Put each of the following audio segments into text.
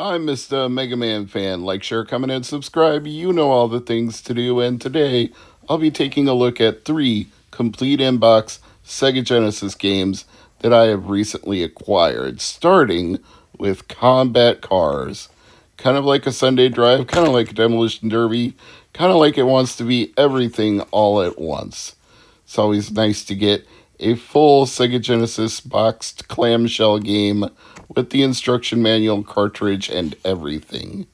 I'm Mr. MegaManFan. Like, share, comment, and subscribe. You know all the things to do. And today, I'll be taking a look at 3 complete inbox Sega Genesis games that I have recently acquired, starting with Combat Cars. Kind of like a Sunday Drive, kind of like a Demolition Derby, kind of like it wants to be everything all at once. It's always nice to get a full Sega Genesis boxed clamshell game with the instruction manual, cartridge, and everything.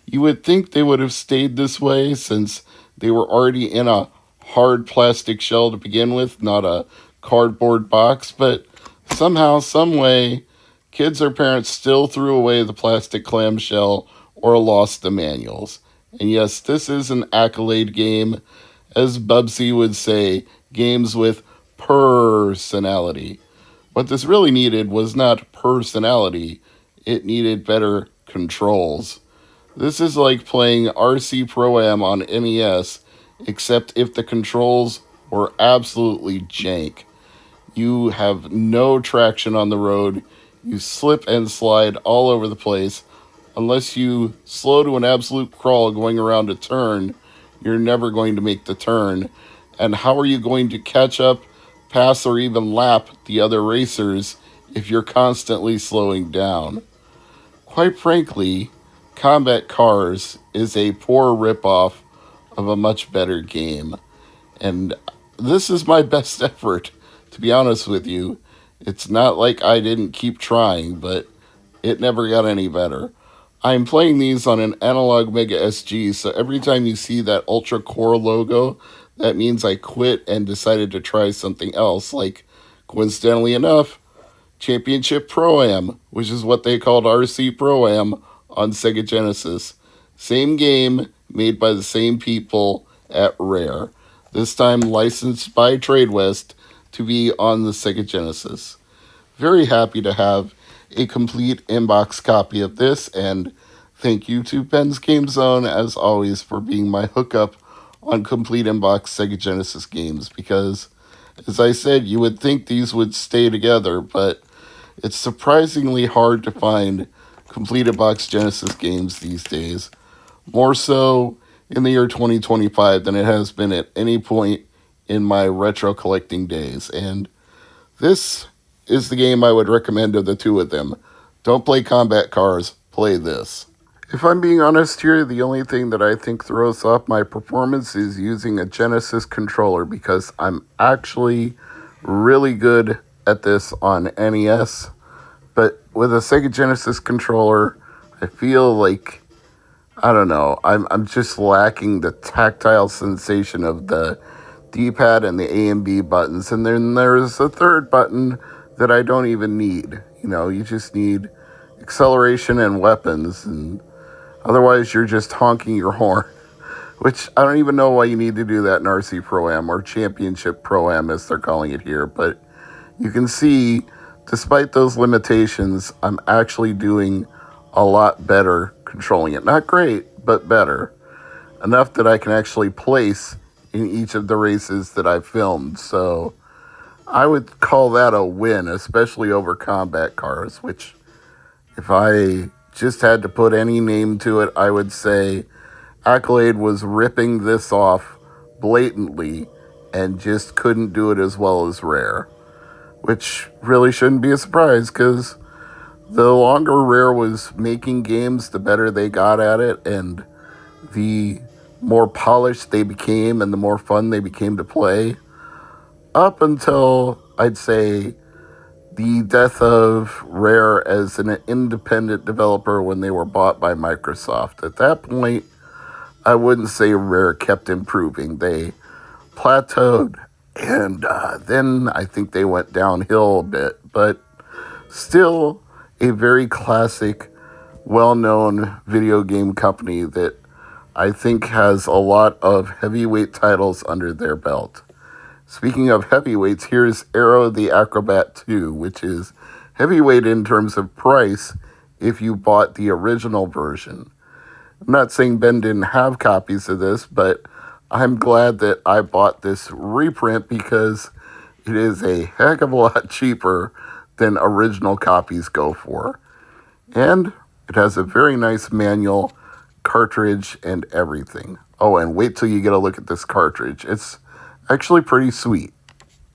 You would think they would have stayed this way since they were already in a hard plastic shell to begin with, not a cardboard box, but somehow, some way, kids or parents still threw away the plastic clamshell or lost the manuals. And yes, this is an accolade game. As Bubsy would say, games with personality. What this really needed was not personality, it needed better controls. This is like playing RC Pro-Am on NES, except if the controls were absolutely jank. You have no traction on the road, you slip and slide all over the place. Unless you slow to an absolute crawl going around a turn, you're never going to make the turn. And how are you going to catch up, pass, or even lap the other racers if you're constantly slowing down? Quite frankly, Combat Cars is a poor ripoff of a much better game. And this is my best effort, to be honest with you. It's not like I didn't keep trying, but it never got any better. I'm playing these on an analog Mega SG, so every time you see that Ultra Core logo, that means I quit and decided to try something else, like, coincidentally enough, Championship Pro-Am, which is what they called RC Pro-Am on Sega Genesis. Same game, made by the same people at Rare. This time licensed by TradeWest to be on the Sega Genesis. Very happy to have a complete inbox copy of this, and thank you to Ben's Game Zone, as always, for being my hookup on complete inbox Sega Genesis games, because, as I said, you would think these would stay together, but it's surprisingly hard to find complete inbox Genesis games these days, more so in the year 2025 than it has been at any point in my retro collecting days, and this is the game I would recommend of the two of them. Don't play Combat Cars, play this. If I'm being honest here, the only thing that I think throws off my performance is using a Genesis controller, because I'm actually really good at this on NES, but with a Sega Genesis controller, I feel like, I don't know, I'm just lacking the tactile sensation of the D-pad and the A and B buttons, and then there's a third button that I don't even need. You know, you just need acceleration and weapons, and otherwise you're just honking your horn, which I don't even know why you need to do that in RC Pro-Am, or Championship Pro-Am as they're calling it here, but you can see, despite those limitations, I'm actually doing a lot better controlling it. Not great, but better. Enough that I can actually place in each of the races that I've filmed, so I would call that a win, especially over Combat Cars, which, if I just had to put any name to it, I would say Accolade was ripping this off blatantly and just couldn't do it as well as Rare, which really shouldn't be a surprise, because the longer Rare was making games, the better they got at it, and the more polished they became and the more fun they became to play, up until, I'd say, the death of Rare as an independent developer when they were bought by Microsoft. At that point, I wouldn't say Rare kept improving. They plateaued, and then I think they went downhill a bit, but still a very classic, well-known video game company that I think has a lot of heavyweight titles under their belt. Speaking of heavyweights, here's Aero the Acrobat 2, which is heavyweight in terms of price if you bought the original version. I'm not saying Ben didn't have copies of this, but I'm glad that I bought this reprint, because it is a heck of a lot cheaper than original copies go for. And It has a very nice manual, cartridge, and everything. Oh, and wait till you get a look at this cartridge. It's actually pretty sweet.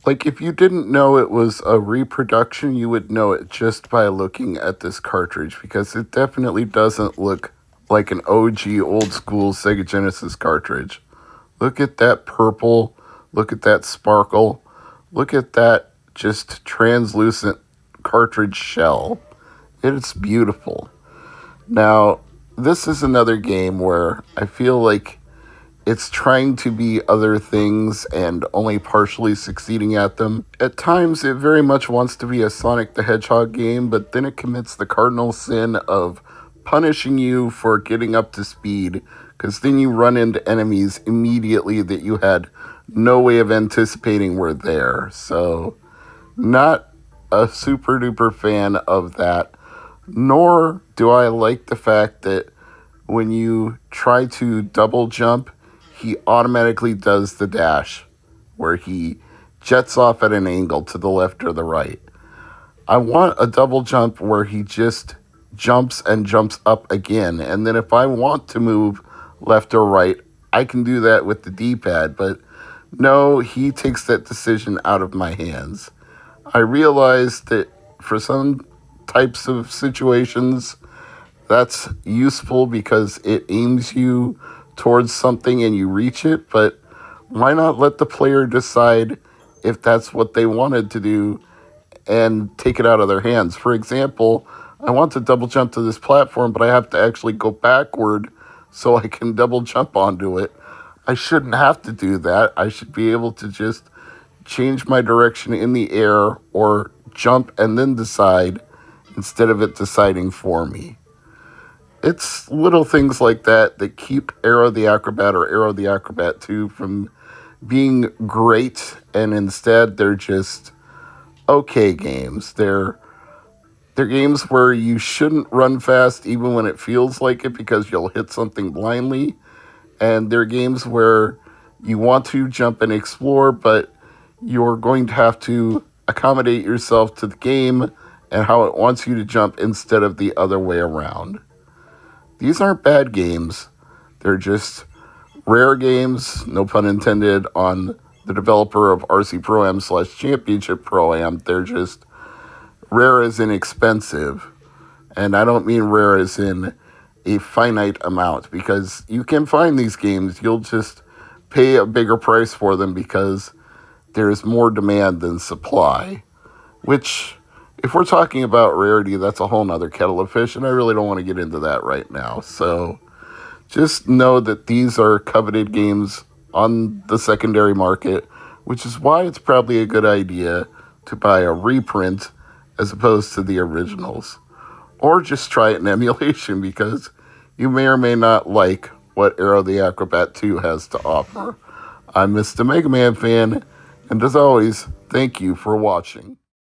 Like, if you didn't know it was a reproduction, you would know it just by looking at this cartridge, because it definitely doesn't look like an OG old school Sega Genesis cartridge. Look at that purple. Look at that sparkle. Look at that just translucent cartridge shell. It's beautiful. Now, this is another game where I feel like it's trying to be other things and only partially succeeding at them. At times, it very much wants to be a Sonic the Hedgehog game, but then it commits the cardinal sin of punishing you for getting up to speed, because then you run into enemies immediately that you had no way of anticipating were there. So, not a super duper fan of that, nor do I like the fact that when you try to double jump, he automatically does the dash, where he jets off at an angle to the left or the right. I want a double jump where he just jumps and jumps up again, and then if I want to move left or right, I can do that with the D-pad, but no, he takes that decision out of my hands. I realize that for some types of situations, that's useful because it aims you towards something and you reach it, but why not let the player decide if that's what they wanted to do and take it out of their hands? For example, I want to double jump to this platform, but I have to actually go backward so I can double jump onto it. I shouldn't have to do that. I should be able to just change my direction in the air or jump and then decide instead of it deciding for me. It's little things like that that keep Aero the Acrobat or Aero the Acrobat 2 from being great, and instead they're just okay games. They're games where you shouldn't run fast even when it feels like it, because you'll hit something blindly, and they're games where you want to jump and explore, but you're going to have to accommodate yourself to the game and how it wants you to jump instead of the other way around. These aren't bad games. They're just rare games, no pun intended, on the developer of RC Pro-Am / Championship Pro-Am. They're just rare as in expensive. And I don't mean rare as in a finite amount, because you can find these games. You'll just pay a bigger price for them because there's more demand than supply. Which, if we're talking about rarity, that's a whole nother kettle of fish, and I really don't want to get into that right now. So just know that these are coveted games on the secondary market, which is why it's probably a good idea to buy a reprint as opposed to the originals. Or just try it in emulation, because you may or may not like what Aero the Acrobat 2 has to offer. I'm Mr. MegaManFan, and as always, thank you for watching.